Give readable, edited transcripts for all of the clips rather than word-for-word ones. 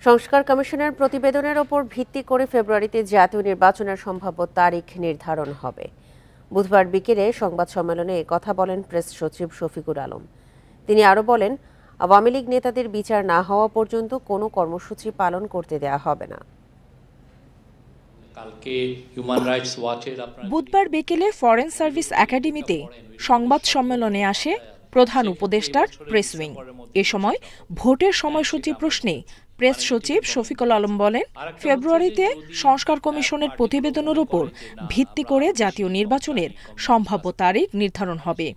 সংস্কার কমিশনের প্রতিবেদনের ওপর ভিত্তি করে ফেব্রুয়ারিতে জাতীয় নির্বাচনের সম্ভাব্য তারিখ নির্ধারণ হবে। বুধবার বিকেলে সংবাদ সম্মেলনে কথা বলেন প্রেস সচিব শফিকুল আলম। তিনি আরও বলেন, আওয়ামী লীগ নেতাদের বিচার না হওয়া পর্যন্ত কোনো কর্মসূচি পালন করতে দেওয়া হবে না। বুধবার বিকেলে ফরেন সার্ভিস একাডেমিতে সংবাদ সম্মেলনে আসে প্রধান উপদেষ্টার প্রেস উইং। এ সময় ভোটের সময়সূচি প্রশ্নে প্রেস সচিব শফিকুল আলম বলেন, ফেব্রুয়ারিতে সংস্কার কমিশনের প্রতিবেদনের উপর ভিত্তি করে জাতীয় নির্বাচনের সম্ভাব্য তারিখ নির্ধারণ হবে।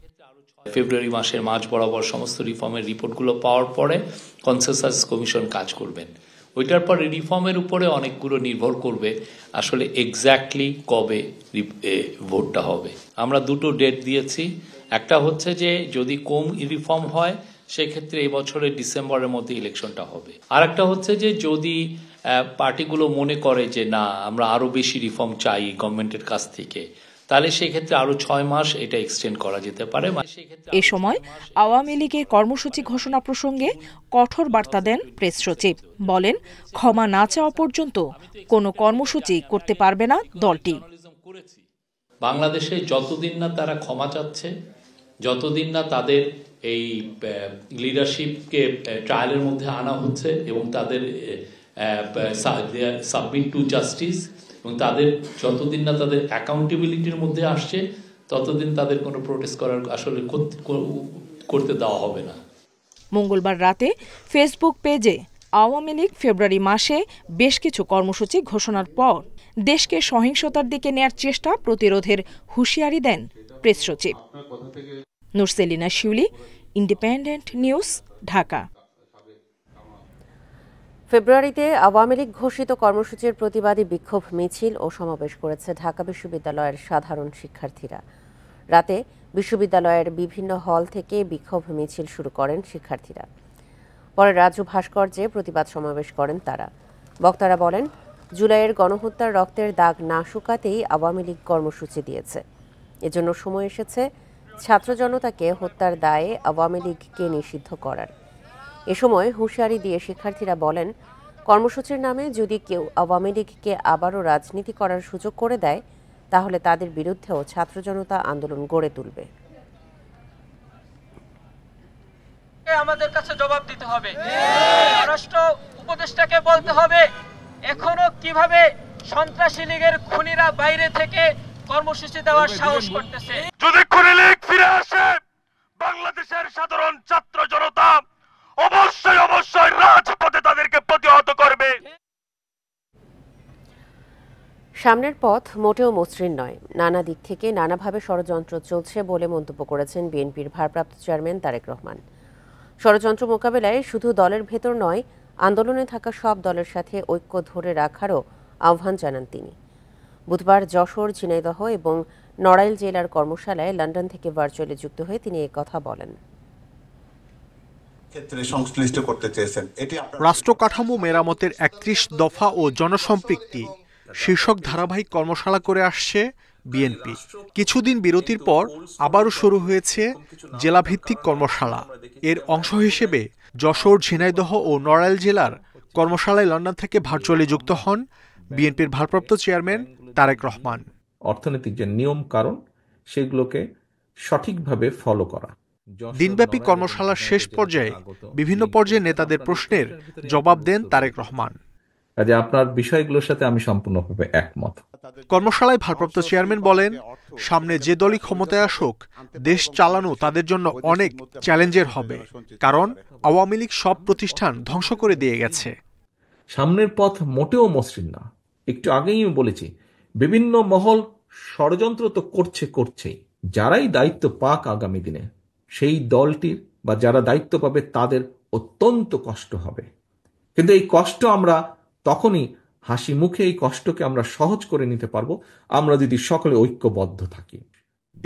ফেব্রুয়ারি মাসের মাঝ বরাবর সমস্ত রিফর্মের রিপোর্টগুলো পাওয়ার পরে কনসেনসাস কমিশন কাজ করবেন। ওইটার পরে রিফর্মের উপরে অনেকগুলো নির্ভর করবে আসলে এক্স্যাক্টলি কবে ভোটটা হবে। আমরা দুটো ডেট দিয়েছি। একটা হচ্ছে যে যদি কম রিফর্ম হয় সেক্ষেত্রে এই বছরের ডিসেম্বরের মধ্যে ইলেকশনটা হবে। আর একটা হচ্ছে যে যদি পার্টিগুলো মনে করে যে না আমরা আরো বেশি রিফর্ম চাই গভর্নমেন্টের কাছ থেকে, তাহলে সেক্ষেত্রে আরো 6 মাস এটা এক্সটেন্ড করা যেতে পারে। এ সময় আওয়ামী লীগের কর্মসূচি ঘোষণা প্রসঙ্গে কঠোর বার্তা দেন প্রেস সচিব। বলেন, ক্ষমা না চাওয়া পর্যন্ত কোনো কর্মসূচি করতে পারবে না দলটি। বাংলাদেশে যতদিন না তারা ক্ষমা চাচ্ছে, যতদিন না তাদের এই লিডারশিপকে ট্রায়ালের মধ্যে আনা হচ্ছে এবং তাদের সাবমিট টু জাস্টিস এবং তাদের যতদিন না তাদের অ্যাকাউন্টেবিলিটির মধ্যে আসছে ততদিন তাদের কোনো প্রোটেস্ট করার আসলে করতে দেওয়া হবে না। মঙ্গলবার রাতে ফেসবুক পেজে আওয়ামী লীগ ফেব্রুয়ারি মাসে বেশ কিছু কর্মসূচি ঘোষণার পর দেশকে সহিংসতার দিকে নেয়ার চেষ্টা প্রতিরোধের হুঁশিয়ারি দেন প্রেস সচিব। নুরসেলিনা শিউলি, ইন্ডিপেন্ডেন্ট নিউজ, ঢাকা। ফেব্রুয়ারিতে আওয়ামী লীগ ঘোষিত কর্মসূচির প্রতিবাদী বিক্ষোভ মিছিল ও সমাবেশ করেছে ঢাকা বিশ্ববিদ্যালয়ের সাধারণ শিক্ষার্থীরা। রাতে বিশ্ববিদ্যালয়ের বিভিন্ন হল থেকে বিক্ষোভ মিছিল শুরু করেন শিক্ষার্থীরা। পরে রাজু ভাস্কর্যে প্রতিবাদ সমাবেশ করেন তারা। বক্তারা বলেন, জুলাইয়ের গণহত্যার রক্তের দাগ না শুকাতেই আওয়ামী লীগ কর্মসূচি দিয়েছে। এজন্য সময় এসেছে ছাত্র জনতাকে হত্যার দায়ে আওয়ামী লীগকে নিষিদ্ধ করার। এ সময় হুঁশিয়ারি দিয়ে শিক্ষার্থীরা বলেন, কর্মসূচির নামে যদি কেউ আওয়ামী লীগকে আবারও রাজনীতি করার সুযোগ করে দেয় তাহলে তাদের বিরুদ্ধেও ছাত্র জনতা আন্দোলন গড়ে তুলবে। আমাদের কাছে জবাব দিতে হবে। রাষ্ট্র উপদেষ্টাকে বলতে হবে এখনো কিভাবে সন্ত্রাসী লীগের খুনিরা বাইরে থেকে কর্মসূচি দেওয়ার সাহস করতেছে। যদি খুনি লীগ ফিরে আসে, বাংলাদেশের সাধারণ ছাত্র জনতা অবশ্যই রাজপথে তাদেরকে প্রতিহত করবে। সামনের পথ মোটেও মসৃণ নয়। নানা দিক থেকে নানাভাবে ষড়যন্ত্র চলছে বলে মন্তব্য করেছেন বিএনপির ভারপ্রাপ্ত চেয়ারম্যান তারেক রহমান। ষড়যন্ত্র মোকাবেলায় শুধু দলের ভেতর নয়, আন্দোলনে থাকা সব দলের সাথে ঐক্য ধরে রাখারও আহ্বান জানান তিনি। বুধবার যশোর, ঝিনাইদহ এবং নড়াইল জেলার কর্মশালায় লন্ডন থেকে ভার্চুয়ালি যুক্ত হয়ে তিনি এই কথা বলেন। রাষ্ট্র কাঠামো মেরামতের ৩১ দফা ও জনসম্পৃক্তি শীর্ষক ধারাবাহিক কর্মশালা করে আসছে বিএনপি। কিছুদিন বিরতির পর আবারও শুরু হয়েছে জেলাভিত্তিক কর্মশালা। এর অংশ হিসেবে যশোর, ঝিনাইদহ ও নড়াইল জেলার কর্মশালায় লন্ডন থেকে ভার্চুয়ালি যুক্ত হন বিএনপির ভারপ্রাপ্ত চেয়ারম্যান তারেক রহমান। অর্থনৈতিক যে নিয়ম কারণ সেগুলোকে সঠিকভাবে ফলো করা। দিনব্যাপী কর্মশালার শেষ পর্যায়ে বিভিন্ন পর্যায়ে নেতাদের প্রশ্নের জবাব দেন তারেক রহমান। কাজে আপনার বিষয়গুলোর সাথে আমি সম্পূর্ণভাবে একমত। কর্মশালায় ভারপ্রাপ্ত চেয়ারম্যান বলেন, সামনে যে দলই ক্ষমতায় আসুক, দেশ চালানো তাদের জন্য অনেক চ্যালেঞ্জের হবে, কারণ আওয়ামী লীগ সব প্রতিষ্ঠান ধ্বংস করে দিয়ে গেছে। সামনের পথ মোটেও মসৃণ না। একটু আগেই আমি বলেছি, বিভিন্ন মহল ষড়যন্ত্র তো করছেই। যারাই দায়িত্ব পাক আগামী দিনে, সেই দলটির বা যারা দায়িত্ব পাবে তাদের অত্যন্ত কষ্ট হবে। কিন্তু এই কষ্ট আমরা তখনই হাসি মুখে এই কষ্টকে আমরা সহজ করে নিতে পারবো আমরা যদি সকলে ঐক্যবদ্ধ থাকি।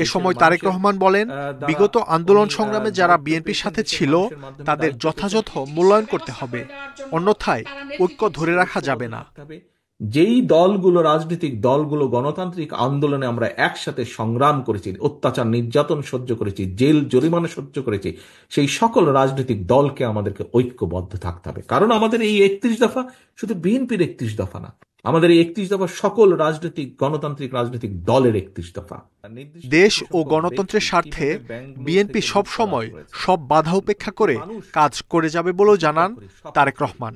এ সময় তারেক রহমান বলেন, বিগত আন্দোলন সংগ্রামে যারা বিএনপির সাথে ছিল তাদের যথাযথ মূল্যায়ন করতে হবে, অন্যথায় ঐক্য ধরে রাখা যাবে না। যেই দলগুলো, রাজনৈতিক দলগুলো গণতান্ত্রিক আন্দোলনে আমরা একসাথে সংগ্রাম করেছি, অত্যাচার নির্যাতন সহ্য করেছি, জেল জরিমানা সহ্য করেছি, সেই সকল রাজনৈতিক দলকে আমাদেরকে ঐক্যবদ্ধ থাকতে হবে। কারণ আমাদের এই 31 দফা শুধু বিএনপির 31 দফা না, আমাদের এই 31 দফা সকল রাজনৈতিক গণতান্ত্রিক রাজনৈতিক দলের 31 দফা। দেশ ও গণতন্ত্রের স্বার্থে বিএনপি সবসময় সব বাধা উপেক্ষা করে কাজ করে যাবে বলেও জানান তারেক রহমান।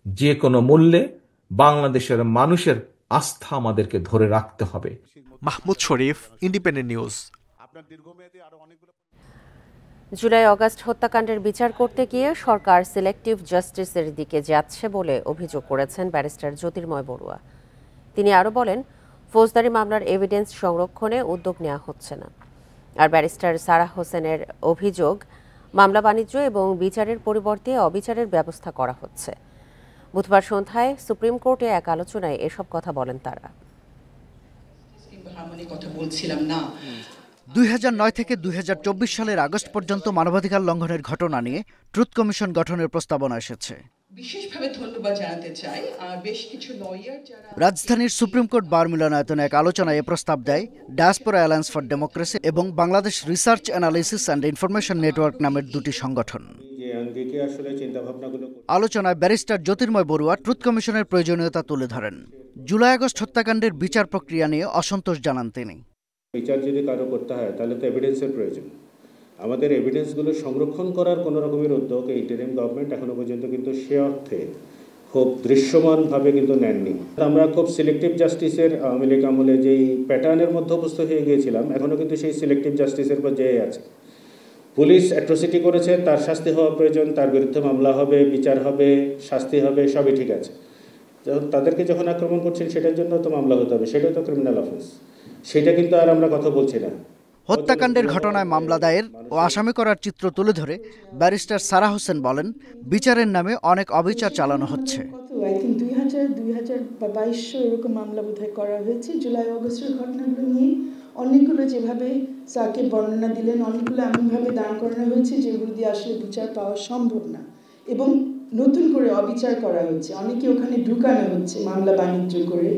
যে কোনো মূল্যে বাংলাদেশের মানুষের আস্থা আমাদেরকে ধরে রাখতে হবে। মাহমুদ শরীফ, ইন্ডিপেন্ডেন্ট নিউজ। জুলাই অগাস্ট হত্যাকাণ্ডের বিচার করতে গিয়ে সরকার সিলেক্টিভ জাস্টিসের দিকে যাচ্ছে বলে অভিযোগ করেছেন ব্যারিস্টার জ্যোতির্ময় বড়ুয়া। তিনি আরও বলেন, ফৌজদারি মামলার এভিডেন্স সংরক্ষণে উদ্যোগ নেওয়া হচ্ছে না। আর ব্যারিস্টার সারাহ হোসেনের অভিযোগ, মামলা বাণিজ্য এবং বিচারের পরিবর্তে অবিচারের ব্যবস্থা করা হচ্ছে। বুধবার সন্ধ্যায় সুপ্রিম কোর্টে এক আলোচনায় এসব কথা বলেন তারা। 2009 থেকে 2024 সালের আগস্ট পর্যন্ত মানবাধিকার লঙ্ঘনের ঘটনা নিয়ে ট্রুথ কমিশন গঠনের প্রস্তাবনা এসেছে। বিশেষভাবে ধন্যবাদ জানাতে চাই বেশ কিছু লয়ার যারা রাজধানীর সুপ্রিম কোর্ট বার মিলনায়তনে এক আলোচনায় এ প্রস্তাব দেয় ডায়াসপোরা অ্যালায়েন্স ফর ডেমোক্রেসি এবং Bangladesh research analysis and information network নামের দুটি সংগঠন। আলোচনায় ব্যারিস্টার জ্যোতির্ময় বড়ুয়া ট্রুথ কমিশনের প্রয়োজনীয়তা তুলে ধরেন। জুলাই আগস্ট হত্যাকাণ্ডের বিচার প্রক্রিয়া নিয়ে অসন্তোষ জানান তিনি। বিচার যদি কারো করতে হয় তাহলে তো এভিডেন্সের প্রয়োজন। আমাদের এভিডেন্সগুলো সংরক্ষণ করার কোনো রকমের উদ্যোগ এই ইন্টারিম গভর্নমেন্ট এখনো পর্যন্ত কিন্তু সে অর্থে খুব দৃশ্যমানভাবে কিন্তু নেননি। আমরা খুব সিলেক্টিভ জাস্টিসের আওয়ামী লীগ আমলে যেই প্যাটার্নের মধ্যে অভ্যস্ত হয়ে গিয়েছিলাম, এখনও কিন্তু সেই সিলেক্টিভ জাস্টিসের পর্যায়ে আছে। পুলিশ অ্যাট্রোসিটি করেছে, তার শাস্তি হওয়া প্রয়োজন, তার বিরুদ্ধে মামলা হবে, বিচার হবে, শাস্তি হবে, সবই ঠিক আছে। তাদেরকে যখন আক্রমণ করছেন সেটার জন্য তো মামলা হতে হবে, সেটা তো ক্রিমিনাল অফেন্স। সেটা কিন্তু আর আমরা কথা বলছি না। হত্যাকাণ্ডের ঘটনায় মামলা দায়ের ও আসামি করার চিত্র তুলে ধরে ব্যারিস্টার সারাহ হোসেন বলেন, বিচারের নামে অনেক অবিচার চালানো হচ্ছে। 2022 এরকম মামলা বোধহয় করা হয়েছে জুলাই অগস্টের ঘটনাগুলো নিয়ে। অনেকগুলো যেভাবে সাকিব বর্ণনা দিলেন, অনেকগুলো এমনভাবে দান করানো হয়েছে যেগুলো দিয়ে আসলে বিচার পাওয়া সম্ভব না, এবং নতুন করে অবিচার করা হচ্ছে। অনেকে ওখানে ঢুকানো হচ্ছে মামলা বাণিজ্য করে,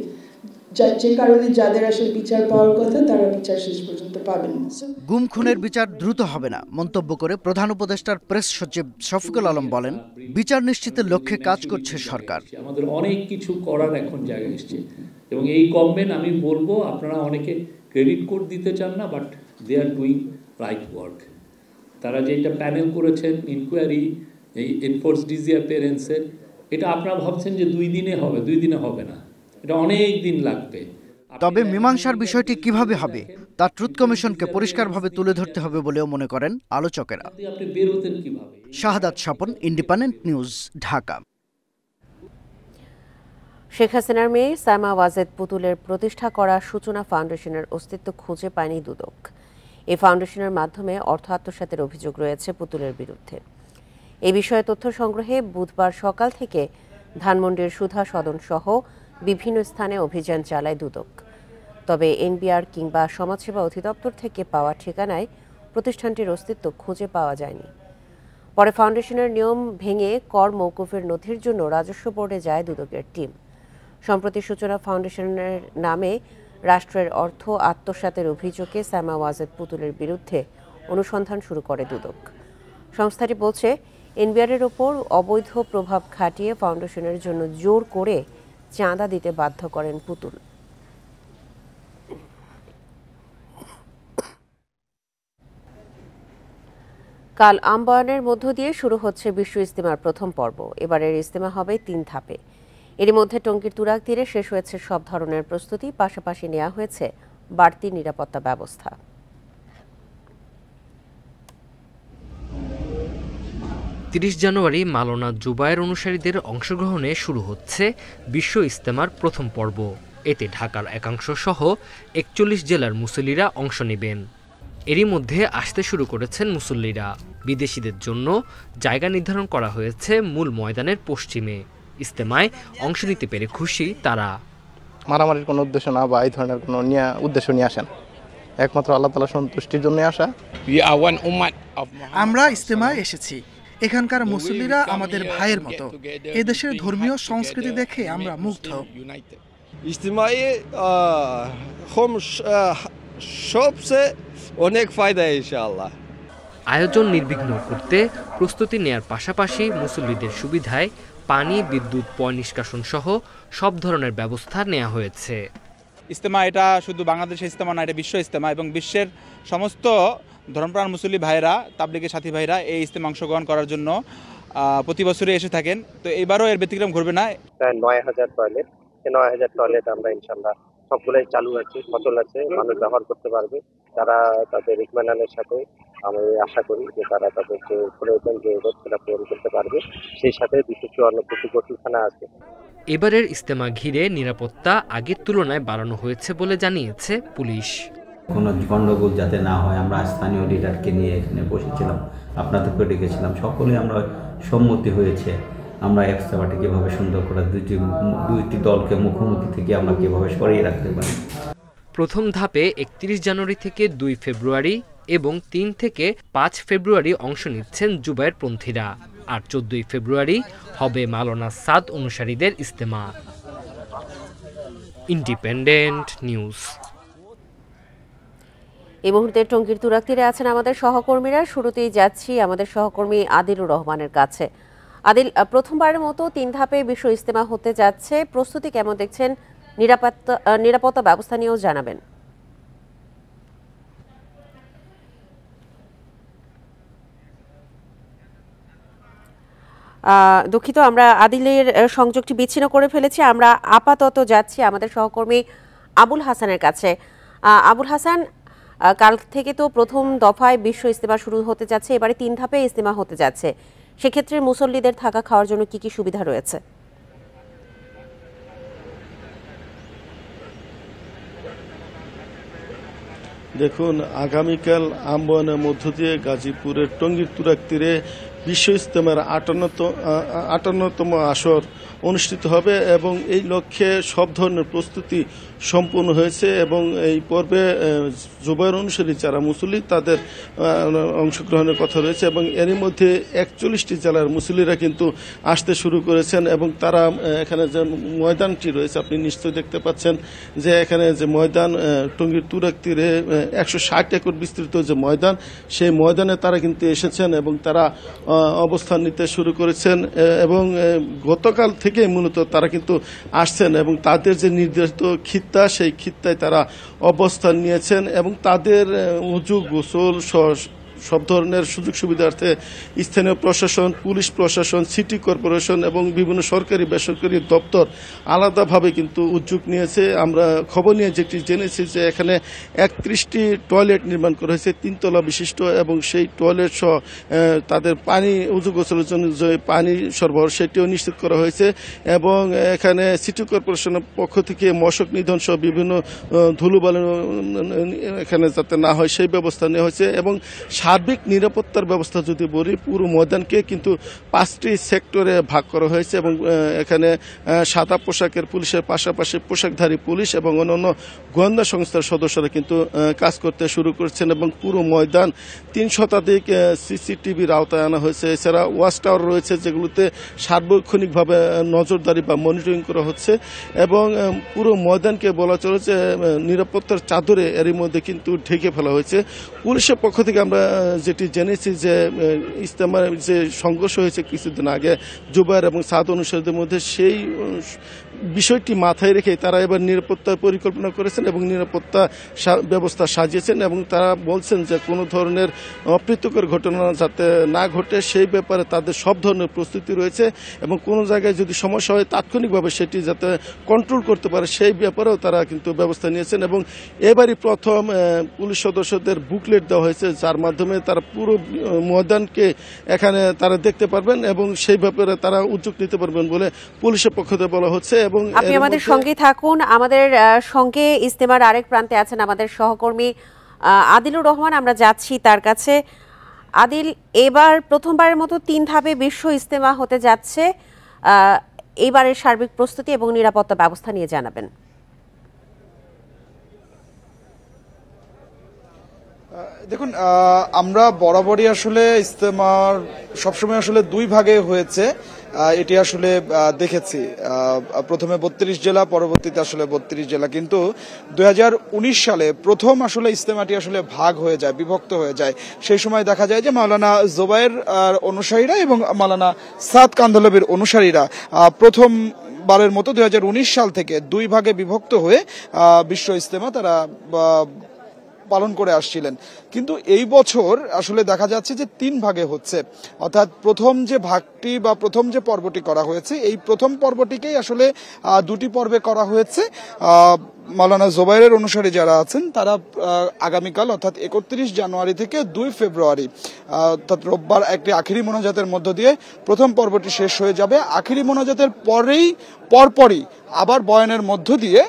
যে কারণে যাদের আসলে বিচার পাওয়ার কথা তারা বিচার শেষ পর্যন্ত পাবেন না। গুম খুনের বিচার দ্রুত হবে না মন্তব্য করে প্রধান উপদেষ্টার প্রেস সচিব শফিকুল আলম বলেন, বিচার নিশ্চিতের লক্ষ্যে কাজ করছে সরকার। আমাদের অনেক কিছু করার এখন জায়গা এসছে, এবং এই গভর্নমেন্ট, আমি বলবো, আপনারা অনেকে ক্রেডিট কোড দিতে চান না, but they are doing right work. তারা যেটা প্যানেল করেছেন, ইনকোয়ারি, এই এনফোর্স ডিসঅ্যাপিয়ারেন্সের, এটা আপনারা ভাবছেন যে 2 দিনে হবে, 2 দিনে হবে না, এটা অনেক দিন লাগবে। তবে মীমাংসার বিষয়টি কিভাবে হবে তা ট্রুথ কমিশনকে পরিষ্কারভাবে তুলে ধরতে হবে বলেও মনে করেন আলোচকেরা। আপনি বের হতেন কিভাবে? শাহাদাত স্বপন, ইন্ডিপেন্ডেন্ট নিউজ, ঢাকা। শেখ হাসিনার মেয়ে সায়মা ওয়াজেদ পুতুলের প্রতিষ্ঠা করা সূচনা ফাউন্ডেশনের অস্তিত্ব খুঁজে পায়নি দুদক। এই ফাউন্ডেশনের মাধ্যমে অর্থ আত্মসাতের অভিযোগ রয়েছে পুতুলের বিরুদ্ধে। এই বিষয়ে তথ্য সংগ্রহে বুধবার সকাল থেকে ধানমন্ডির সুধা সদন সহ বিভিন্ন স্থানে অভিযান চালায় দুদক। তবে এনবিআর কিংবা সমাজসেবা অধিদপ্তর থেকে পাওয়া ঠিকানায় প্রতিষ্ঠানটির অস্তিত্ব খুঁজে পাওয়া যায়নি। পরে ফাউন্ডেশনের নিয়ম ভেঙে কর মওকুফের নথির জন্য রাজস্ব বোর্ডে যায় দুদকের টিম। সম্প্রতি সূচনা ফাউন্ডেশনের নামে রাষ্ট্রের অর্থ আত্মসাতের অভিযোগে সায়মা ওয়াজেদ পুতুলের বিরুদ্ধে অনুসন্ধান শুরু করে দুদক। সংস্থাটি বলছে, এনবিআরের ওপর অবৈধ প্রভাব খাটিয়ে ফাউন্ডেশনের জন্য জোর করে চাঁদা দিতে বাধ্য করেন পুতুল। কাল আমবায়নের মধ্য দিয়ে শুরু হচ্ছে বিশ্ব ইজতেমার প্রথম পর্ব। এবারের ইজতেমা হবে 3 ধাপে। এরই মধ্যে টঙ্গীর তুরাগ তীরে শেষ হয়েছে সব ধরনের প্রস্তুতি, পাশাপাশি নেওয়া হয়েছে বাড়তি নিরাপত্তা ব্যবস্থা। 30 জানুয়ারি মাওলানা জুবায়ের অনুসারীদের অংশগ্রহণে শুরু হচ্ছে বিশ্ব ইজতেমার প্রথম পর্ব। এতে ঢাকার একাংশ সহ 41 জেলার মুসল্লিরা অংশ নেবেন। এরই মধ্যে আসতে শুরু করেছেন মুসল্লিরা। বিদেশিদের জন্য জায়গা নির্ধারণ করা হয়েছে মূল ময়দানের পশ্চিমে। ইজতেমায় অংশ নিতে পেরে খুশি তারা। মারামারির কোনো উদ্দেশ্য না বা এই ধরনের কোনো উদ্দেশ্য নিয়ে আসেন, একমাত্র আল্লাহ তাআলার সন্তুষ্টির জন্য আসা। আমরা ইজতেমায় এসেছি, এখানকার মুসল্লিরা আমাদের ভাইয়ের মতো। এদেশের ধর্মীয় সংস্কৃতি দেখে আমরা মুগ্ধ। ইজতিমাই সবচেয়ে অনেক ফায়দা ইনশাআল্লাহ। আয়োজন নির্বিঘ্ন করতে প্রস্তুতি নেয়ার পাশাপাশি মুসল্লিদের সুবিধায় পানি, বিদ্যুৎ, পয় নিষ্কাশন সহ সব ধরনের ব্যবস্থা নেওয়া হয়েছে। ইজতেমা এটা শুধু বাংলাদেশের ইজতেমা না, এটা বিশ্ব ইজতেমা এবং বিশ্বের সমস্ত ধর্মপ্রাণ মুসল্লি ভাইরা, তাবলিগের সাথী ভাইরা এই ইজতেমা অংশগ্রহণ করার জন্য প্রতি বছরই এসে থাকেন। তো এবারও এর ব্যতিক্রম ঘটবে না। প্রায় ৯,০০০ টয়লেট, ৯,০০০ টয়লেট আমরা ইনশাল্লাহ সবগুলোই চালু আছে, সচল আছে, মানুষ ব্যবহার করতে পারবে। তারা তাদের ইতমানানের সাথে আমি আশা করি যে তারা তাদের যে প্রয়োজন যে সেটা পূরণ করতে পারবে। সেই সাথে ২৫৪টি গোসলখানা আছে। এবারের ইজতেমা ঘিরে নিরাপত্তা আগের তুলনায় বাড়ানো হয়েছে বলে জানিয়েছে পুলিশ। কোনো গণ্ডগোল যাতে না হয়, আমরা স্থানীয় লিডারকে নিয়ে এখানে বসেছিলাম, আপনাদেরকে ডেকেছিলাম, সকলে আমরা সম্মতি হয়েছে আমরা ইজতেমাটি কীভাবে সুন্দর করে দুইটি দলকে মুখোমুখি থেকে আমরা কীভাবে সরিয়ে রাখতে পারি। প্রথম ধাপে ৩১ জানুয়ারি থেকে ২ ফেব্রুয়ারি এবং ৩ থেকে ৫ ফেব্রুয়ারি অংশ নিচ্ছেন জুবায়েরপন্থীরা, আর ১৪ ফেব্রুয়ারি হবে মাওলানা সাদ অনুসারীদের ইজতেমা। Independent news. এই মুহূর্তে টঙ্গীর তুরাগ তীরে আছেন আমাদের সহকর্মীরা। শুরুতেই যাচ্ছি আমাদের সহকর্মী আদিলুর রহমানের কাছে। আদিল, প্রথমবারের মতো ৩ ধাপে বিশ্ব ইজতেমা হতে যাচ্ছে, প্রস্তুতি কেমন দেখছেন? নিরাপত্তা ব্যবস্থা নিয়েও জানাবেন। দুঃখিত, আমরা আদিলের সংযোগটি বিচ্ছিন্ন করে ফেলেছি। আমরা আপাতত যাচ্ছি আমাদের সহকর্মী আবুল হাসানের কাছে। আবুল হাসান, কাল থেকে তো প্রথম দফায় বিশ্ব ইজতেমা শুরু হতে যাচ্ছে, এবারে ৩ ধাপে ইজতেমা হতে যাচ্ছে, সেক্ষেত্রে মুসল্লিদের থাকা খাওয়ার জন্য কি কি সুবিধা রয়েছে? দেখুন, আগামীকাল আম্বানের মধ্য দিয়ে গাজীপুরের টঙ্গীর তুরাগ তীরে বিশ্ব ইজতেমার ৫৮তম আসর অনুষ্ঠিত হবে এবং এই লক্ষ্যে সব ধরনের প্রস্তুতি সম্পূর্ণ হয়েছে এবং এই পর্বে জুবায়ের অনুসারী যারা মুসল্লি তাদের অংশগ্রহণের কথা রয়েছে এবং এরই মধ্যে ৪১টি জেলার মুসল্লিরা কিন্তু আসতে শুরু করেছেন এবং তারা এখানে যে ময়দানটি রয়েছে আপনি নিশ্চয়ই দেখতে পাচ্ছেন যে এখানে যে ময়দান টঙ্গীর তুরাগ তীরে ১৬০ একর বিস্তৃত যে ময়দান, সেই ময়দানে তারা কিন্তু এসেছেন এবং তারা অবস্থান নিতে শুরু করেছেন এবং গতকাল থেকে মূলত তারা কিন্তু আসছেন এবং তাদের যে নির্ধারিত খিত্তা, সেই খিত্তায় তারা অবস্থান নিয়েছেন এবং তাদের উযু, গোসল সব ধরনের সুযোগ সুবিধার্থে স্থানীয় প্রশাসন, পুলিশ প্রশাসন, সিটি কর্পোরেশন এবং বিভিন্ন সরকারি বেসরকারি দপ্তর আলাদাভাবে কিন্তু উদ্যোগ নিয়েছে। আমরা খবর নিয়ে যেটি জেনেছি যে এখানে ৩১টি টয়লেট নির্মাণ করা হয়েছে, ৩ তলা বিশিষ্ট এবং সেই টয়লেট সহ তাদের পানি, উযু গোসলের জন্য যে পানি সরবরাহ সেটিও নিশ্চিত করা হয়েছে এবং এখানে সিটি কর্পোরেশনের পক্ষ থেকে মশক নিধন সহ বিভিন্ন ধুলোবালি এখানে যাতে না হয় সেই ব্যবস্থা নেওয়া হয়েছে এবং সার্বিক নিরাপত্তার ব্যবস্থা যদি বলি, পুরো ময়দানকে কিন্তু 5টি সেক্টরে ভাগ করা হয়েছে এবং এখানে সাদা পোশাকের পুলিশের পাশাপাশি পোশাকধারী পুলিশ এবং অন্যান্য গোয়েন্দা সংস্থার সদস্যরা কিন্তু কাজ করতে শুরু করেছেন এবং পুরো ময়দান ৩ শতাধিক সিসিটিভির আওতায় আনা হয়েছে। এছাড়া ওয়াচ টাওয়ার রয়েছে যেগুলোতে সার্বক্ষণিকভাবে নজরদারি বা মনিটরিং করা হচ্ছে এবং পুরো ময়দানকে বলা চলে যে নিরাপত্তার চাদরে এরই মধ্যে কিন্তু ঢেকে ফেলা হয়েছে। পুলিশের পক্ষ থেকে আমরা যেটি জেনেছি যে ইজতেমার যে সংঘর্ষ হয়েছে কিছুদিন আগে জুবায়ের এবং সাদ অনুসারীদের মধ্যে, সেই বিষয়টি মাথায় রেখে তারা এবার নিরাপত্তার পরিকল্পনা করেছেন এবং নিরাপত্তা ব্যবস্থা সাজিয়েছেন এবং তারা বলছেন যে কোনো ধরনের অপ্রীতিকর ঘটনা যাতে না ঘটে সেই ব্যাপারে তাদের সব ধরনের প্রস্তুতি রয়েছে এবং কোনো জায়গায় যদি সমস্যা হয় তাৎক্ষণিকভাবে সেটি যাতে কন্ট্রোল করতে পারে সেই ব্যাপারেও তারা কিন্তু ব্যবস্থা নিয়েছেন এবং এবারই প্রথম পুলিশ সদস্যদের বুকলেট দেওয়া হয়েছে যার মাধ্যমে তারা পুরো ময়দানকে এখানে তারা দেখতে পারবেন এবং সেই ব্যাপারে তারা উদ্যোগ নিতে পারবেন বলে পুলিশের পক্ষ থেকে বলা হচ্ছে। এবং আপনি আমাদের সঙ্গে থাকুন। আমাদের সঙ্গে ইজতেমার আরেক প্রান্তে আছেন আমাদের সহকর্মী আদিলুর রহমান, আমরা যাচ্ছি তার কাছে। আদিল, এবার প্রথমবারের মতো 3 ধাপে বিশ্ব ইজতেমা হতে যাচ্ছে, এইবারের সার্বিক প্রস্তুতি এবং নিরাপত্তা ব্যবস্থা নিয়ে জানাবেন। দেখুন, আমরা বরাবরই আসলে ইজতেমার সবসময় আসলে দুই ভাগে হয়েছে এটি আসলে দেখেছি। প্রথমে 32 জেলা, পরবর্তীতে আসলে 32 জেলা, কিন্তু 2019 সালে প্রথম আসলে ইজতেমাটি আসলে ভাগ হয়ে যায়, বিভক্ত হয়ে যায়। সেই সময় দেখা যায় যে মাওলানা জোবায়ের অনুসারীরা এবং মাওলানা সাদ কান্ধলভির অনুসারীরা প্রথম বারের মতো 2019 সাল থেকে দুই ভাগে বিভক্ত হয়ে বিশ্ব ইজতেমা তারা পালন করে আসছিলেন। কিন্তু এই বছর আসলে দেখা যাচ্ছে যে 3 ভাগে হচ্ছে, অর্থাৎ প্রথম যে ভাগটি বা প্রথম যে পর্বটি করা হয়েছে, এই প্রথম পর্বটিকেই আসলে দুটি পর্বে করা হয়েছে। মাওলানা জোবায়ের অনুসারী যারা আছেন তারা আগামীকাল অর্থাৎ 31 জানুয়ারি থেকে 2 ফেব্রুয়ারি অর্থাৎ রোববার একটি আখিরি মোনাজাতের মধ্য দিয়ে প্রথম পর্বটি শেষ হয়ে যাবে। আখিরি মোনাজাতের পরপরই আবার বয়ানের মধ্য দিয়ে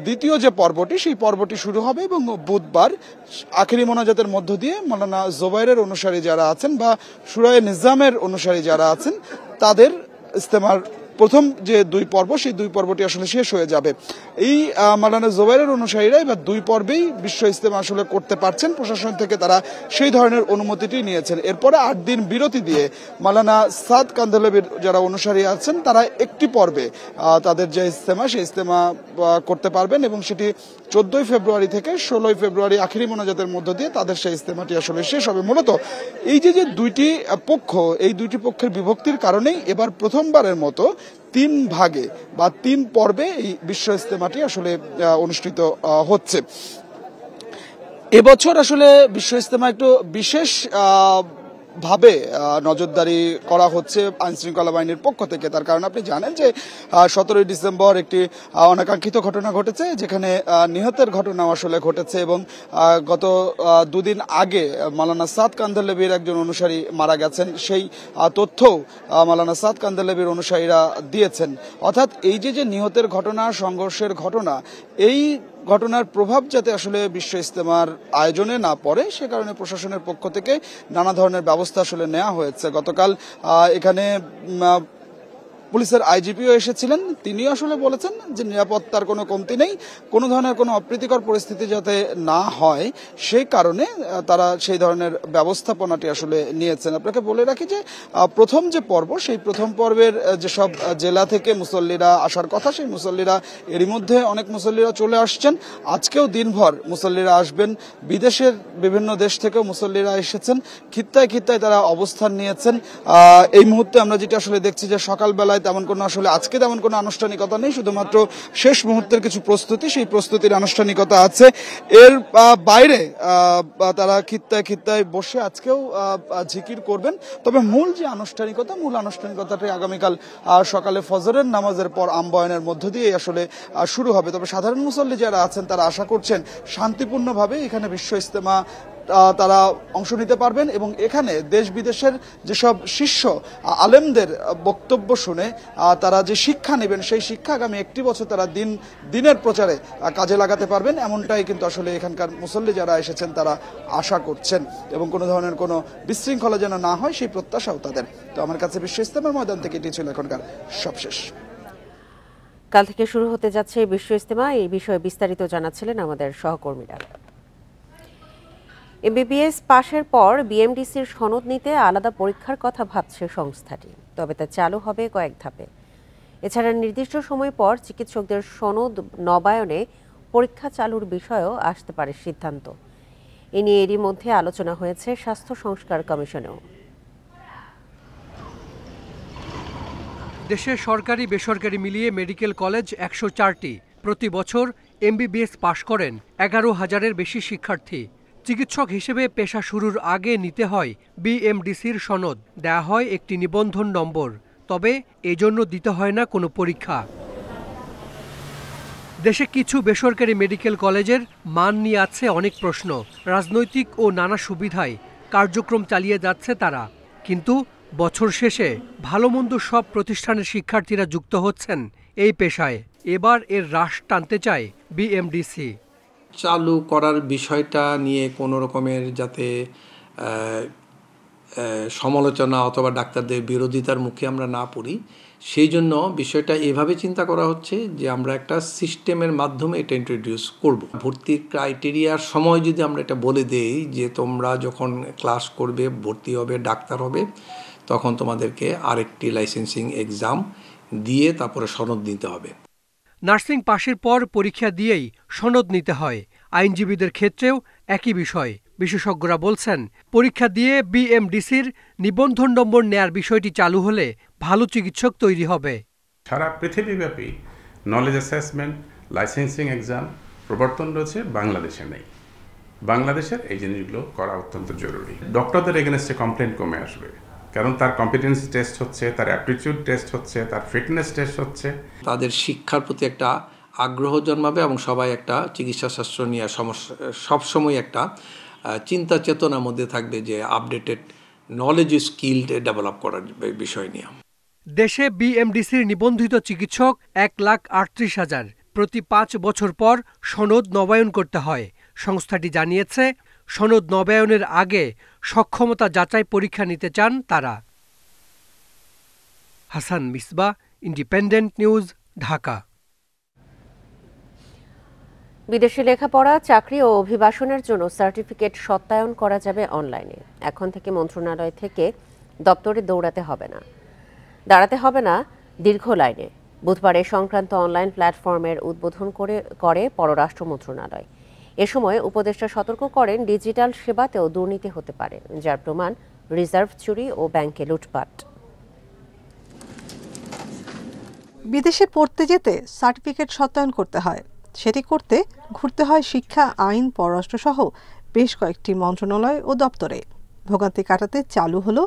দ্বিতীয় যে পর্বটি, সেই পর্বটি শুরু হবে এবং বুধবার আখিরি মোনাজাতের মধ্য দিয়ে মাওলানা জোবায়ের অনুসারী যারা আছেন বা শুরায়ে নিজামের অনুসারী যারা আছেন তাদের ইজতেমার প্রথম যে 2 পর্ব, সেই 2 পর্বটি আসলে শেষ হয়ে যাবে। এই মাওলানা জোবায়ের অনুসারীরা এবার 2 পর্বেই বিশ্ব ইজতেমা আসলে করতে পারছেন। প্রশাসন থেকে তারা সেই ধরনের অনুমতিটি নিয়েছেন। এরপরে 8 দিন বিরতি দিয়ে মাওলানা সাদ কান্ধলভির যারা অনুসারী আছেন তারা একটি পর্বে তাদের যে ইজতেমা, সেই ইজতেমা করতে পারবেন এবং সেটি 14 ফেব্রুয়ারি থেকে 16 ফেব্রুয়ারি আখিরি মোনাজাতের মধ্য দিয়ে তাদের সেই ইজতেমাটি আসলে শেষ হবে। মূলত এই যে দুইটি পক্ষ, এই দুইটি পক্ষের বিভক্তির কারণেই এবার প্রথমবারের মতো 3 ভাগে বা 3 পর্বে এই বিশ্ব ইজতেমাটি আসলে অনুষ্ঠিত হচ্ছে। এবছর আসলে বিশ্ব ইজতেমা একটু বিশেষ ভাবে নজরদারি করা হচ্ছে আইন শৃঙ্খলা বাহিনীর পক্ষ থেকে। তার কারণ আপনি জানেন যে 17 ডিসেম্বর একটি অনাকাঙ্ক্ষিত ঘটনা ঘটেছে, যেখানে নিহতের ঘটনা আসলে ঘটেছে এবং গত 2 দিন আগে মাওলানা সাদ কান্ধলভির একজন অনুসারী মারা গেছেন। সেই তথ্যও মাওলানা সাদ কান্ধলভির অনুসারীরা দিয়েছেন। অর্থাৎ এই যে নিহতের ঘটনা, সংঘর্ষের ঘটনা, এই ঘটনার প্রভাব যাতে আসলে বিশ্ব ইজতেমার আয়োজনে না পড়ে, সে কারণে প্রশাসনের পক্ষ থেকে নানা ধরনের ব্যবস্থা আসলে নেওয়া হয়েছে। গতকাল এখানে পুলিশের আইজিপিও এসেছিলেন, তিনিও আসলে বলেছেন যে নিরাপত্তার কোনো কমতি নেই, কোনো ধরনের কোনো অপ্রীতিকর পরিস্থিতি যাতে না হয় সেই কারণে তারা সেই ধরনের ব্যবস্থাপনাটি আসলে নিয়েছেন। আপনাকে বলে রাখি যে প্রথম যে পর্ব, সেই প্রথম পর্বের যেসব জেলা থেকে মুসল্লিরা আসার কথা, সেই মুসল্লিরা এরই মধ্যে অনেক মুসল্লিরা চলে আসছেন। আজকেও দিনভর মুসল্লিরা আসবেন, বিদেশের বিভিন্ন দেশ থেকেও মুসল্লিরা এসেছেন, খিত্তায় খিত্তায় তারা অবস্থান নিয়েছেন। এই মুহূর্তে আমরা যেটা আসলে দেখছি যে সকালবেলায় তেমন কোনো আসলে আজকে তেমন কোনো আনুষ্ঠানিকতা নেই, শুধুমাত্র শেষ মুহূর্তের কিছু প্রস্তুতি, সেই প্রস্তুতির আনুষ্ঠানিকতা আছে। এর বাইরে তারা খিত্তায় খিত্তায় বসে আজকেও জিকির করবেন। তবে মূল যে আনুষ্ঠানিকতা, মূল আনুষ্ঠানিকতাটি আগামীকাল সকালে ফজরের নামাজের পর আমবয়ানের মধ্য দিয়ে আসলে শুরু হবে। তবে সাধারণ মুসল্লি যারা আছেন তারা আশা করছেন শান্তিপূর্ণভাবে এখানে বিশ্ব ইজতেমা তারা অংশ নিতে পারবেন এবং এখানে দেশ বিদেশের যেসব শীর্ষ আলেমদের বক্তব্য শুনে তারা যে শিক্ষা নেবেন, সেই শিক্ষা আগামী 1 বছর তারা দিনের প্রচারে কাজে লাগাতে পারবেন, এমনটাই কিন্তু আসলে এখানকার মুসল্লি যারা এসেছেন তারা আশা করছেন এবং কোনো ধরনের কোনো বিশৃঙ্খলা যেন না হয় সেই প্রত্যাশাও তাদের। তো আমার কাছে বিশ্ব ইজতেমার ময়দান থেকে এটি ছিল এখনকার সবশেষ। কাল থেকে শুরু হতে যাচ্ছে বিশ্ব ইজতেমা, এই বিষয়ে বিস্তারিত জানাচ্ছিলেন আমাদের সহকর্মীরা। এমবিবিএস পাশের পর বিএমডিসির সনদ নিতে আলাদা পরীক্ষার কথা ভাবছে সংস্থাটি, তবে তা চালু হবে কয়েক ধাপে। এছাড়া নির্দিষ্ট সময় পর চিকিৎসকদের সনদ নবায়নে পরীক্ষা চালুর বিষয়েও আসতে পারে সিদ্ধান্ত। এ নিয়ে এরই মধ্যে আলোচনা হয়েছে স্বাস্থ্য সংস্কার কমিশনেও। দেশে সরকারি বেসরকারি মিলিয়ে মেডিকেল কলেজ 104টি। প্রতি বছর এমবিবিএস পাশ করেন 11,000-এর বেশি শিক্ষার্থী। চিকিৎসক হিসেবে পেশা শুরুর আগে নিতে হয় বিএমডিসির সনদ, দেয়া হয় একটি নিবন্ধন নম্বর, তবে এজন্য দিতে হয় না কোনো পরীক্ষা। দেশে কিছু বেসরকারি মেডিকেল কলেজের মান নিয়ে আছে অনেক প্রশ্ন। রাজনৈতিক ও নানা সুবিধায় কার্যক্রম চালিয়ে যাচ্ছে তারা, কিন্তু বছর শেষে ভালোমন্দ সব প্রতিষ্ঠানের শিক্ষার্থীরা যুক্ত হচ্ছেন এই পেশায়। এবার এর হ্রাস টানতে চায় বিএমডিসি। চালু করার বিষয়টা নিয়ে কোনো রকমের যাতে সমালোচনা অথবা ডাক্তারদের বিরোধিতার মুখে আমরা না পড়ি, সেই জন্য বিষয়টা এভাবে চিন্তা করা হচ্ছে যে আমরা একটা সিস্টেমের মাধ্যমে এটা ইন্ট্রোডিউস করব। ভর্তির ক্রাইটেরিয়ার সময় যদি আমরা এটা বলে দেই যে তোমরা যখন ক্লাস করবে, ভর্তি হবে, ডাক্তার হবে, তখন তোমাদেরকে আরেকটি লাইসেন্সিং এক্সাম দিয়ে তারপরে সনদ নিতে হবে। নার্সিং পাশের পর পরীক্ষা দিয়েই সনদ নিতে হয়। আইনজীবীদের ক্ষেত্রেও একই বিষয়। বিশেষজ্ঞরা বলছেন, পরীক্ষা দিয়ে বিএমডিসির নিবন্ধন নম্বর নেয়ার বিষয়টি চালু হলে ভালো চিকিৎসক তৈরি হবে। সারা পৃথিবীব্যাপী নলেজ অ্যাসেসমেন্ট, লাইসেন্সিং এক্সাম প্রবর্তন রয়েছে, বাংলাদেশে নেই। বাংলাদেশের এই জিনিসগুলো করা অত্যন্ত জরুরি। ডক্টরদের এগেনস্টে কমপ্লেন কমে আসবে, কারণ তার কম্পিটেন্সি টেস্ট হচ্ছে, তার অ্যাপটিটিউড টেস্ট হচ্ছে, তার ফিটনেস টেস্ট হচ্ছে। তাদের শিক্ষার প্রতি একটা আগ্রহ জন্মাবে এবং সবাই একটা চিকিৎসা শাস্ত্র নিয়ে সবসময় একটা চিন্তা চেতনার মধ্যে থাকবে যে আপডেটেড নলেজ স্কিল ডেভেলপ করার বিষয় নিয়ে। দেশে বিএমডিসির নিবন্ধিত চিকিৎসক 1,38,000। প্রতি 5 বছর পর সনদ নবায়ন করতে হয়। সংস্থাটি জানিয়েছে, সনদ নবায়নের আগে সক্ষমতা যাচাই পরীক্ষা নিতে চান তারা। Hasan Misbah, independent news, Dhaka. বিদেশে লেখাপড়া, চাকরি ও অভিবাসনের জন্য সার্টিফিকেট সত্যায়ন করা যাবে অনলাইনে। এখন থেকে মন্ত্রণালয় থেকে দপ্তরে দাঁড়াতে হবে না দীর্ঘ লাইনে। বুধবার এ সংক্রান্ত অনলাইন প্ল্যাটফর্মের উদ্বোধন করে পররাষ্ট্র মন্ত্রণালয়। এ সময় উপদেষ্টা সতর্ক করেন, ডিজিটাল সেবাতেও দুর্নীতি হতে পারে, যার প্রমাণ রিজার্ভ চুরি ও ব্যাংকে লুটপাট। বিদেশে পড়তে যেতে সার্টিফিকেট সত্যায়ন করতে হয়। সেটি করতে ঘুরতে হয় শিক্ষা, আইন, পররাষ্ট্রসহ বেশ কয়েকটি মন্ত্রণালয় ও দপ্তরে। ভোগান্তি কাটাতে চালু হলো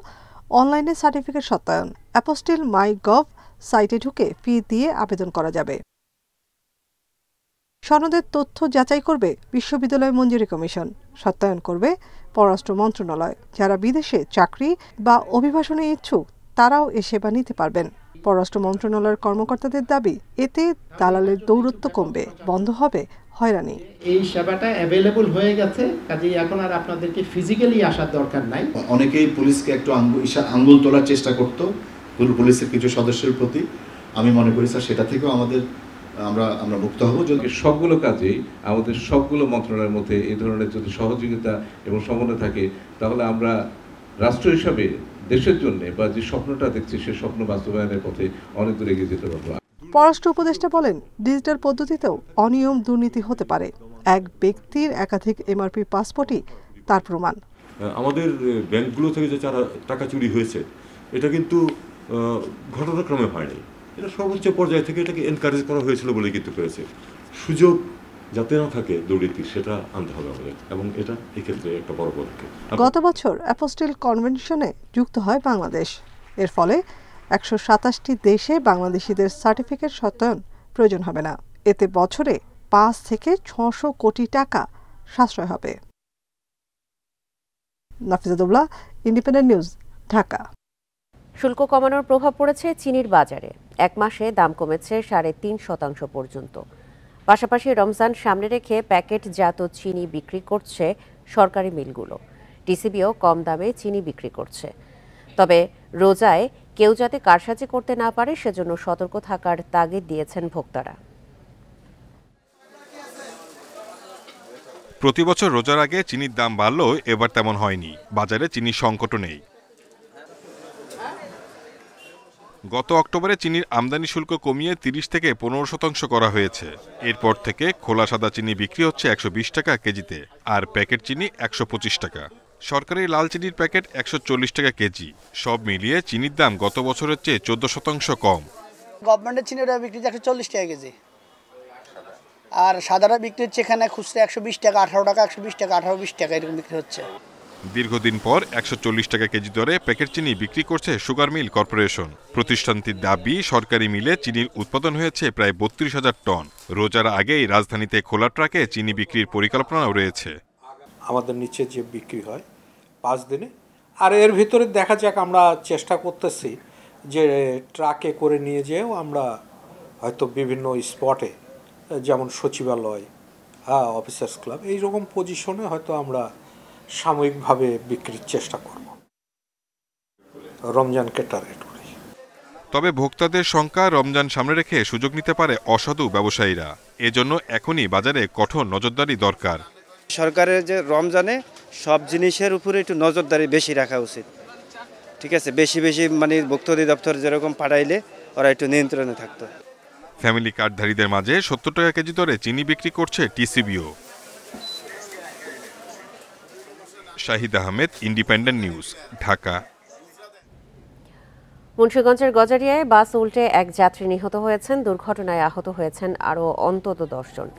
অনলাইনে সার্টিফিকেট সত্যায়ন। অ্যাপোস্টিল মাই গভ সাইটে ঢুকে ফি দিয়ে আবেদন করা যাবে। সনদের তথ্য যাচাই করবে বিশ্ববিদ্যালয় মঞ্জুরি কমিশন, সত্যায়ন করবে পররাষ্ট্র মন্ত্রণালয়। যারা বিদেশে চাকরি বা অভিবাসনে ইচ্ছুক তারাও এ সেবা নিতে পারবেন। পররাষ্ট্র মন্ত্রণালয়ের কর্মকর্তাদের দাবি, এতে দালালের দৌরত্ব কমবে, বন্ধ হবে হয়রানি। এই সেবাটা অ্যাভেলেবল হয়ে গেছে, কাজেই এখন আর আপনাদেরকে ফিজিক্যালি আসার দরকার নাই। অনেকেই পুলিশকে একটু আঙ্গুল তোলার চেষ্টা করতো পুলিশের কিছু সদস্যের প্রতি। আমি মনে করি স্যার সেটা থেকেও আমরা মুক্ত হব। যদি সবগুলো কাজেই আমাদের সবগুলো মন্ত্রণালয়ের মধ্যে এই ধরনের যদি সহযোগিতা এবং সমন্বয় থাকে, তাহলে আমরা রাষ্ট্র হিসাবে দেশের জন্য বা যে স্বপ্নটা দেখছি সে স্বপ্ন বাস্তবায়নের পথে অনেক দূর এগিয়ে যেতে পারবো। পররাষ্ট্র উপদেষ্টা বলেন, ডিজিটাল পদ্ধতিতেও অনিয়ম, দুর্নীতি হতে পারে। এক ব্যক্তির একাধিক এমআরপি পাসপোর্টই তার প্রমাণ। আমাদের ব্যাংকগুলো থেকে যে টাকা চুরি হয়েছে, এটা কিন্তু ঘটনাক্রমে হয়নি। এটা সর্বোচ্চ পর্যায় থেকে এটাকে এনকারেজ করা হয়েছিল বলে কিন্তু করেছে। সুযোগ যাতে না থাকে দুর্নীতি, সেটা আনতে হবে আমাদের, এবং এটা এক্ষেত্রে একটা বড় পদক্ষেপ। গত বছর অ্যাপোস্টিল কনভেনশনে যুক্ত হয় বাংলাদেশ। এর ফলে 127টি দেশে বাংলাদেশিদের সার্টিফিকেট সত্যায়ন প্রয়োজন হবে না। এতে বছরে 5 থেকে 600 কোটি টাকা সাশ্রয় হবে। নাফিজাতুল্লাহ, ইন্ডিপেন্ডেন্ট নিউজ, ঢাকা। শুল্ক কমানোর প্রভাব পড়েছে চিনির বাজারে। এক মাসে দাম কমেছে 3.5% পর্যন্ত। পাশাপাশি রমজান সামনে রেখে প্যাকেটজাত চিনি বিক্রি করছে সরকারি মিলগুলো। টিসিবিও কম দামে চিনি বিক্রি করছে। তবে রোজায় কেউ যাতে কারসাজি করতে না পারে সেজন্য সতর্ক থাকার তাগিদ দিয়েছেন ভোক্তারা। প্রতি বছর রোজার আগে চিনির দাম বাড়লেও এবার তেমন হয়নি। বাজারে চিনির সংকটও নেই। গত অক্টোবরে চিনির আমদানি শুল্ক কমিয়ে 30 থেকে 15% করা হয়েছে। এরপর থেকে খোলা সাদা চিনি বিক্রি হচ্ছে 120 টাকা কেজিতে, আর প্যাকেট চিনি 125 টাকা। সরকারি লাল চিনির প্যাকেট 140 টাকা কেজি। সব মিলিয়ে চিনির দাম গত বছরের চেয়ে 14% কম। গভর্নমেন্টের চিনিটা বিক্রি 140 টাকা কেজি, আর সাদাটা বিক্রি হচ্ছে এখানে খুচরা 120 টাকা, 18 টাকা, 120 টাকা, 18-20 টাকা এরকম বিক্রি হচ্ছে। দীর্ঘদিন পর 140 টাকা কেজি দরে প্যাকেট চিনি বিক্রি করছে সুগার মিল কর্পোরেশন। প্রতিষ্ঠানটির দাবি, সরকারি মিলে চিনির উৎপাদন হয়েছে প্রায় 32,000 টন। রোজার আগেই রাজধানীতে খোলা ট্রাকে চিনি বিক্রির পরিকল্পনাও রয়েছে। আমাদের নিচে যে বিক্রি হয় 5 দিনে, আর এর ভিতরে দেখা যাক, আমরা চেষ্টা করতেছি যে ট্রাকে করে নিয়ে যেও আমরা হয়তো বিভিন্ন স্পটে, যেমন সচিবালয়, অফিসার্স ক্লাব, এইরকম পজিশনে হয়তো আমরা সাময়িকভাবে বিক্রির চেষ্টা করব। রমজানকে টার্গেট করি। তবে ভোক্তাদের শঙ্কা রমজান সামনে রেখে সুযোগ নিতে পারে অসাধু ব্যবসায়ীরা। এজন্য এখনই বাজারে কঠোর নজরদারি দরকার। সরকারের যে রমজানে সব জিনিসের উপরে একটু নজরদারি বেশি রাখা উচিত। ঠিক আছে, বেশি বেশি মানে ভোক্তা অধিদপ্তর যেরকম পাঠাইলে ওরা একটু নিয়ন্ত্রণে থাকতো। ফ্যামিলি কার্ডধারীদের মাঝে 70 টাকা কেজি দরে চিনি বিক্রি করছে টিসিবিও। Shahid Ahmed, independent news, Dhaka. মুন্সিগঞ্জের গজারিয়ায় বাস উল্টে এক যাত্রী নিহত হয়েছেন। দুর্ঘটনায় আহত হয়েছেন আরও অন্তত 10 জন।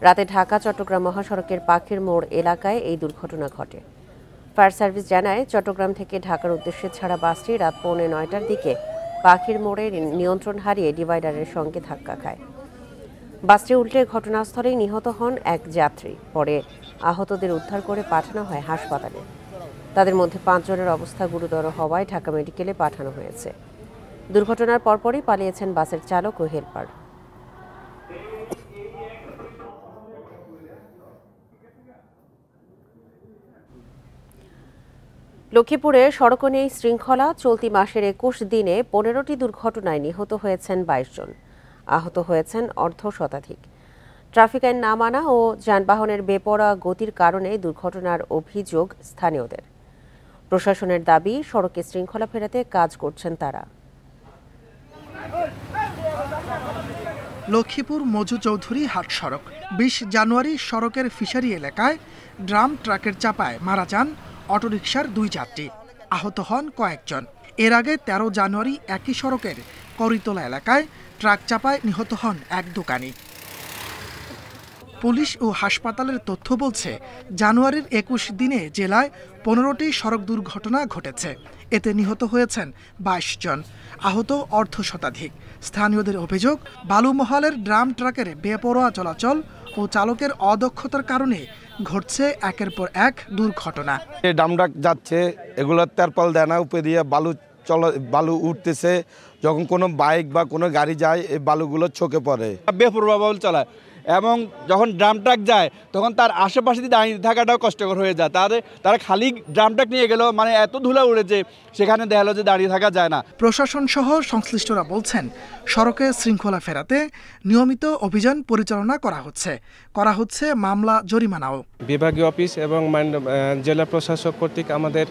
রাতে ঢাকা চট্টগ্রাম মহাসড়কের পাখির মোড় এলাকায় এই দুর্ঘটনা ঘটে। ফায়ার সার্ভিস জানায়, চট্টগ্রাম থেকে ঢাকার উদ্দেশ্যে ছাড়া বাসটি রাত 8:45টার দিকে পাখির মোড়ে নিয়ন্ত্রণ হারিয়ে ডিভাইডারের সঙ্গে ধাক্কা খায়। বাসটি উল্টে ঘটনাস্থলেই নিহত হন এক যাত্রী। পরে আহতদের উদ্ধার করে পাঠানো হয় হাসপাতালে। তাদের মধ্যে 5 জনের অবস্থা গুরুতর হওয়ায় ঢাকা মেডিকেলে পাঠানো হয়েছে। দুর্ঘটনার পরপরই পালিয়েছেন বাসের চালক ও হেলপার। লক্ষ্মীপুরে সড়ক নেই শৃঙ্খলা। চলতি মাসের 21 দিনে 15টি দুর্ঘটনায় নিহত হয়েছেন 22 জন, আহত হয়েছেন অর্ধশতাধিক। ট্রাফিক আইন না মানা ও যানবাহনের বেপরোয়া গতির কারণে দুর্ঘটনার অভিযোগ স্থানীয়দের। প্রশাসনের দাবি, সড়কে শৃঙ্খলা ফেরাতে কাজ করছেন তারা। লক্ষ্মীপুর মজু চৌধুরী হাট সড়ক 20 জানুয়ারি সড়কের ফিশারি এলাকায় ড্রাম ট্রাকের চাপায় মারা যান অটোরিকশার 2 যাত্রী, আহত হন কয়েকজন। এর আগে 13 জানুয়ারি একই সড়কের করিতলা এলাকায় ট্রাক চাপায় নিহত হন এক দোকানি। পুলিশ ও হাসপাতালের তথ্য বলছে, জানুয়ারির 21 দিনে জেলায় 15টি সড়ক দুর্ঘটনা ঘটেছে। এতে নিহত হয়েছেন 22 জন, আহত অর্ধশতাধিক। স্থানীয়দের অভিযোগ, বালুমহালের ড্রাম ট্রাকের বেপরোয়া চলাচল ও চালকের অদক্ষতার কারণে ঘটছে একের পর এক দুর্ঘটনা। ড্রাম ট্রাক যাচ্ছে, এগুলো তেরপাল দেয় না, উপরে দিয়ে বালু উঠতেছে। যখন কোনো বাইক বা কোনো গাড়ি যায়, এই বালুগুলো চোখে পড়ে। বেপরোয়াভাবে চালায় এবং যখন ড্রাম ট্রাক যায় তখন তার আশেপাশে দাঁড়িয়ে থাকাটাও কষ্টকর হয়ে যায়। তারা খালি ড্রাম ট্রাক নিয়ে গেল, মানে এত ধুলা উড়েছে সেখানে দেখা গেল যে দাঁড়িয়ে থাকা যায় না। প্রশাসন সহ সংশ্লিষ্টরা বলছেন, সড়কে শৃঙ্খলা ফেরাতে নিয়মিত অভিযান পরিচালনা করা হচ্ছে মামলা জরিমানাও। বিভাগীয় অফিস এবং জেলা প্রশাসক কর্তৃক আমাদের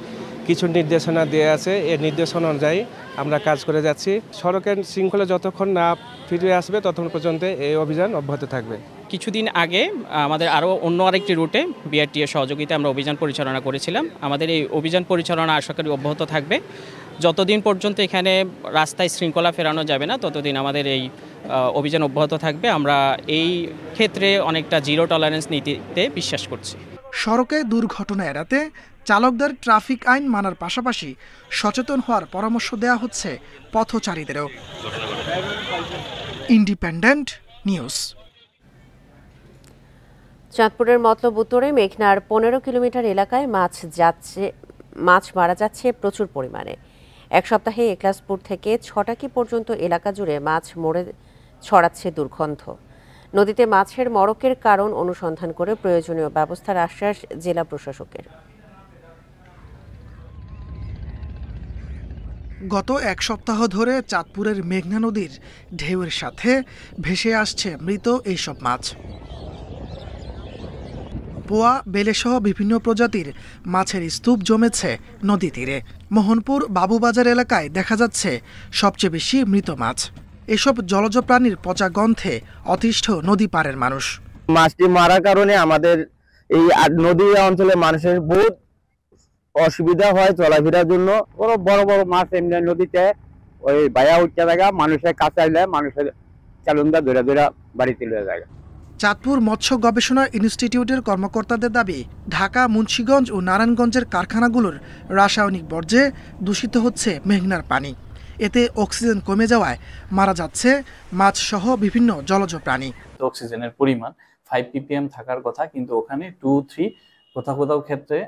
কিছু নির্দেশনা দেওয়া আছে। এই নির্দেশনা অনুযায়ী আমরা কাজ করে যাচ্ছি। সড়কের শৃঙ্খলা যতক্ষণ না ফিরে আসবে ততক্ষণ পর্যন্ত এই অভিযান অব্যাহত থাকবে। কিছুদিন আগে আমাদের আরও অন্য আরেকটি রুটে বিআরটি এর সহযোগিতায় আমরা অভিযান পরিচালনা করেছিলাম। আমাদের এই অভিযান পরিচালনা আশা করি অব্যাহত থাকবে। যতদিন পর্যন্ত এখানে রাস্তায় শৃঙ্খলা ফেরানো যাবে না ততদিন আমাদের এই অভিযান অব্যাহত থাকবে। আমরা এই ক্ষেত্রে অনেকটা জিরো টলারেন্স নীতিতে বিশ্বাস করছি। সড়কে দুর্ঘটনা এড়াতে চালকদের ট্রাফিক আইন মানার পাশাপাশি সচেতন হওয়ার পরামর্শ দেওয়া হচ্ছে পথচারীদেরও। Independent news. চাঁদপুরের মতলব উত্তরে মেঘনার 15 কিলোমিটার এলাকায় মাছ মারা যাচ্ছে প্রচুর পরিমাণে। এক সপ্তাহে একলাসপুর থেকে ছটাকি পর্যন্ত এলাকা জুড়ে মাছ মরে ছড়াচ্ছে দুর্গন্ধ। নদীতে মাছের মড়কের কারণ অনুসন্ধান করে প্রয়োজনীয় ব্যবস্থার আশ্বাস জেলা প্রশাসকের। গত এক সপ্তাহ ধরে চাঁদপুরের মেঘনা নদীর ঢেউয়ের সাথে ভেসে আসছে মৃত এইসব মাছ। পোয়া, বেলেসহ বিভিন্ন প্রজাতির মাছের স্তূপ জমেছে নদী তীরে। মোহনপুর বাবুবাজার এলাকায় দেখা যাচ্ছে সবচেয়ে বেশি মৃত মাছ। এসব জলজ প্রাণীর পচা গন্ধে অতিষ্ঠ নদী পাড়ের মানুষ। মাছটি মারার কারণে আমাদের এই নদী অঞ্চলে মানুষের বহুত অসুবিধা হয় চলাফেরার জন্য। বড় বড় মাছ এমনি নদীতে ওই ভাইয়া উঠতে জায়গা, মানুষের কাছে আসলে মানুষের চালুন্দা ধরে বাড়িতে লয়ে যায়। চাঁদপুর মৎস্য গবেষণা ইনস্টিটিউটের কর্মকর্তাদের দাবি, ঢাকা, মুন্সিগঞ্জ ও নারায়ণগঞ্জের কারখানাগুলোর রাসায়নিক বর্জ্যে দূষিত হচ্ছে মেঘনার পানি। এতে অক্সিজেন কমে যাওয়ায় মারা যাচ্ছে মাছ সহ বিভিন্ন জলজ প্রাণী। অক্সিজেনের পরিমাণ 5 ppm থাকার কথা, কিন্তু ওখানে 2-3, কোথাও ক্ষেত্রে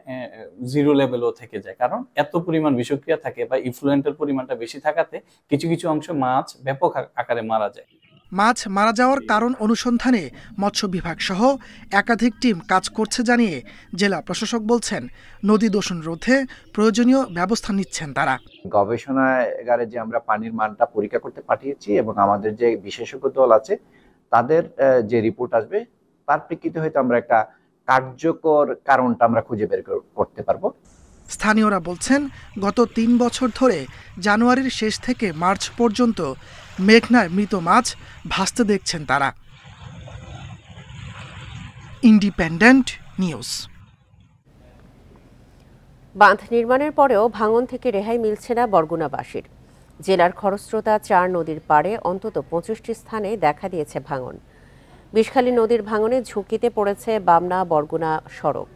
0 লেভেলও থেকে যায়। কারণ এত পরিমাণ বিষক্রিয়া থাকে বা ইফ্লুয়েন্টের পরিমাণটা বেশি থাকাতে কিছু অংশ মাছ ব্যাপক আকারে মারা যায়। মাছ মারা যাওয়ার কারণ অনুসন্ধানে মৎস্য বিভাগ সহ একাধিক টিম কাজ করছে জানিয়ে জেলা প্রশাসক বলছেন, নদী দূষণ রোধে প্রয়োজনীয় ব্যবস্থা নিচ্ছেন তারা। গবেষণাগারে যে আমরা পানির মানটা পরীক্ষা করতে পাঠিয়েছি এবং আমাদের যে বিশেষজ্ঞ দল আছে তাদের যে রিপোর্ট আসবে তার প্রেক্ষিতে হয়তো আমরা একটা কার্যকর কারণটা আমরা খুঁজে বের করতে পারবো। স্থানীয়রা বলছেন, গত ৩ বছর ধরে জানুয়ারির শেষ থেকে মার্চ পর্যন্ত মেঘনায় মৃত মাছ ভাসতে দেখছেন তারা। Independent news. বাঁধ নির্মাণের পরেও ভাঙন থেকে রেহাই মিলছে না বরগুনাবাসীর। জেলার খরস্রোতা ৪ নদীর পাড়ে অন্তত ২৫টি স্থানে দেখা দিয়েছে ভাঙন। বিষখালী নদীর ভাঙনে ঝুঁকিতে পড়েছে বামনা বরগুনা সড়ক।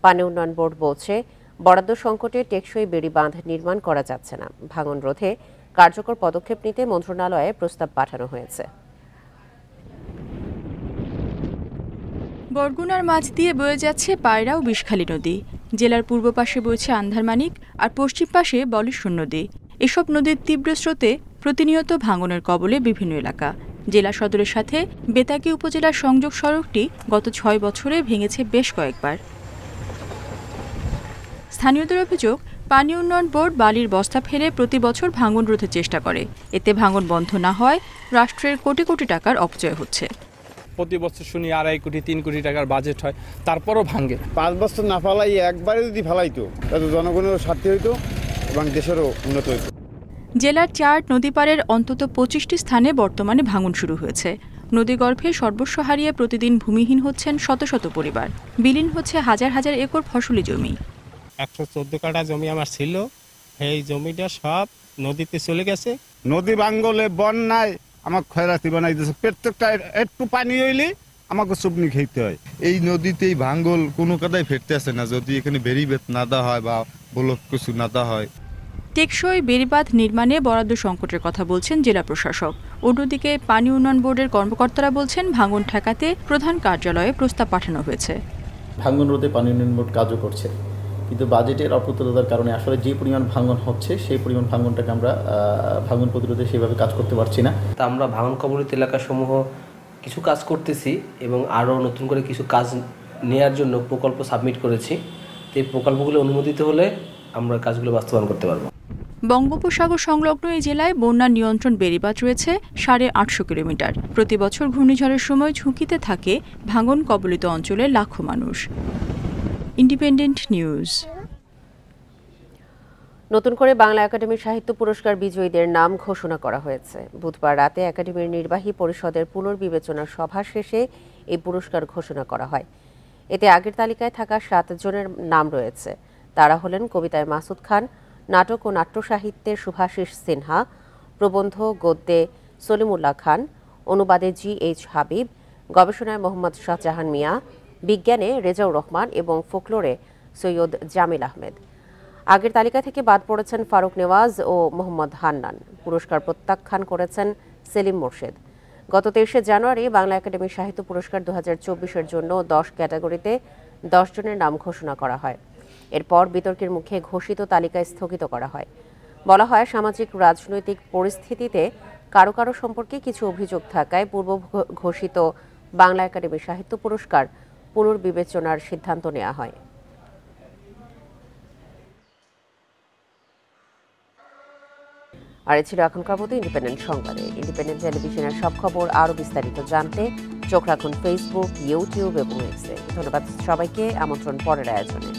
পানি উন্নয়ন বোর্ড বলছে, বরাদ্দ সংকটে টেকসই বেড়ি বাঁধ নির্মাণ করা যাচ্ছে না। ভাঙন রোধে কার্যকর পদক্ষেপ নিতে মন্ত্রণালয়ে প্রস্তাব পাঠানো হয়েছে। বরগুনার মাঝ দিয়ে বয়ে যাচ্ছে পায়রা ও বিষখালী নদী। জেলার পূর্ব পাশে বইছে আন্ধারমানিক আর পশ্চিম পাশে বলেশ্বর নদী। এসব নদীর তীব্র স্রোতে প্রতিনিয়ত ভাঙনের কবলে বিভিন্ন এলাকা। জেলা সদরের সাথে বেতাগী উপজেলার সংযোগ সড়কটি গত ৬ বছরে ভেঙেছে বেশ কয়েকবার। স্থানীয়দের অভিযোগ, পানি উন্নয়ন বোর্ড বালির বস্তা ফেলে প্রতি বছর ভাঙন রোধের চেষ্টা করে। এতে ভাঙন বন্ধ না হয় রাষ্ট্রের কোটি কোটি টাকার অপচয় হচ্ছে। প্রতি বছর শুনি ২.৫ কোটি ৩ কোটি টাকার বাজেট হয়, তারপরও ভাঙে। ৫ বছর না ফালাই একবারে যদি ফালাইতো তাহলে জনগণেরও স্বার্থে হইতো এবং দেশেরও উন্নত হইতো। জেলার ৪ নদীপাড়ের অন্তত ২৫টি স্থানে বর্তমানে ভাঙন শুরু হয়েছে। নদীগর্ভে সর্বস্ব হারিয়ে প্রতিদিন ভূমিহীন হচ্ছেন শত শত পরিবার। বিলীন হচ্ছে হাজার হাজার একর ফসলি জমি। ১১৪ কাঠা জমি আমার ছিল, এই জমিটা সব নদীতে চলে গেছে। নদী ভাঙ্গলে বন্যায় আমার ক্ষয়রাতি বানাই দিয়েছে। প্রত্যেকটা একটু পানি হইলে আমাকে চুপনি খেতে হয়। এই নদীতেই ভাঙ্গল কোনো কাদায় ফেরতে আসে না, যদি এখানে বেড়িবাঁধ না দেওয়া হয় বা ব্লক কিছু না দেওয়া হয়। টেকসই বেড়িবাঁধ নির্মাণে বরাদ্দ সংকটের কথা বলছেন জেলা প্রশাসক। অন্যদিকে পানি উন্নয়ন বোর্ডের কর্মকর্তারা বলছেন, ভাঙন ঠেকাতে প্রধান কার্যালয়ে প্রস্তাব পাঠানো হয়েছে। ভাঙন রোধে পানি উন্নয়ন বোর্ড কাজও করছে, কিন্তু বাজেটের অপ্রতুলতার কারণে আসলে যে পরিমাণ ভাঙন হচ্ছে সেই পরিমাণ ভাঙনটাকে আমরা ভাঙন প্রতিরোধে সেভাবে কাজ করতে পারছি না। তা আমরা ভাঙন কবলিত এলাকাসমূহ কিছু কাজ করতেছি এবং আরও নতুন করে কিছু কাজ নেয়ার জন্য প্রকল্প সাবমিট করেছি। এই প্রকল্পগুলো অনুমোদিত হলে আমরা কাজগুলো বাস্তবায়ন করতে পারবো। বঙ্গোপসাগর সংলগ্ন এই জেলায় বন্যা নিয়ন্ত্রণ বেড়িবাঁধ রয়েছে 850 কিলোমিটার। প্রতি বছর ঘূর্ণিঝড়ের সময় ঝুঁকিতে থাকে ভাঙন কবলিত অঞ্চলের লাখো মানুষ। Independent news. নতুন করে বাংলা একাডেমি সাহিত্য পুরস্কার বিজয়ীদের নাম ঘোষণা করা হয়েছে। বুধবার রাতে একাডেমির নির্বাহী পরিষদের পুনর্বিবেচনা সভা শেষে এই পুরস্কার ঘোষণা করা হয়। এতে আগের তালিকায় থাকা 7 জনের নাম রয়েছে। তারা হলেন কবিতায় মাসুদ খান, নাটক ও নাট্য সাহিত্যে শুভাশিস সিনহা, প্রবন্ধ গদ্যে সলিমুল্লাহ খান, অনুবাদে GH হাবিব, গবেষণায় মোহাম্মদ শাহজাহান মিয়া, বিজ্ঞানে রেজাউর রহমান এবং ফোকলোরে সৈয়দ জামিল আহমেদ। আগের তালিকা থেকে বাদ পড়েছেন ফারুক নেওয়াজ ও মোহাম্মদ হান্নান। পুরস্কার প্রত্যাখ্যান করেছেন সেলিম মোর্শেদ। গত 23শে জানুয়ারি বাংলা একাডেমি সাহিত্য পুরস্কার 2024-এর জন্য 10 ক্যাটাগরিতে 10 জনের নাম ঘোষণা করা হয়। এরপর বিতর্কের মুখে ঘোষিত তালিকায় স্থগিত করা হয়। বলা হয়, সামাজিক রাজনৈতিক পরিস্থিতিতে কারো কারো সম্পর্কে কিছু অভিযোগ থাকায় পূর্ব ঘোষিত বাংলা একাডেমি সাহিত্য পুরস্কার পুনর্বিবেচনার সিদ্ধান্ত নেওয়া হয়। আর এ ছিল এখনকার মতো ইন্ডিপেন্ডেন্ট সংবাদে। ইন্ডিপেন্ডেন্ট টেলিভিশনের সব খবর আরও বিস্তারিত জানতে চোখ রাখুন ফেসবুক, ইউটিউব এবং এক্সে। ধন্যবাদ সবাইকে। আমন্ত্রণ পরের আয়োজনে।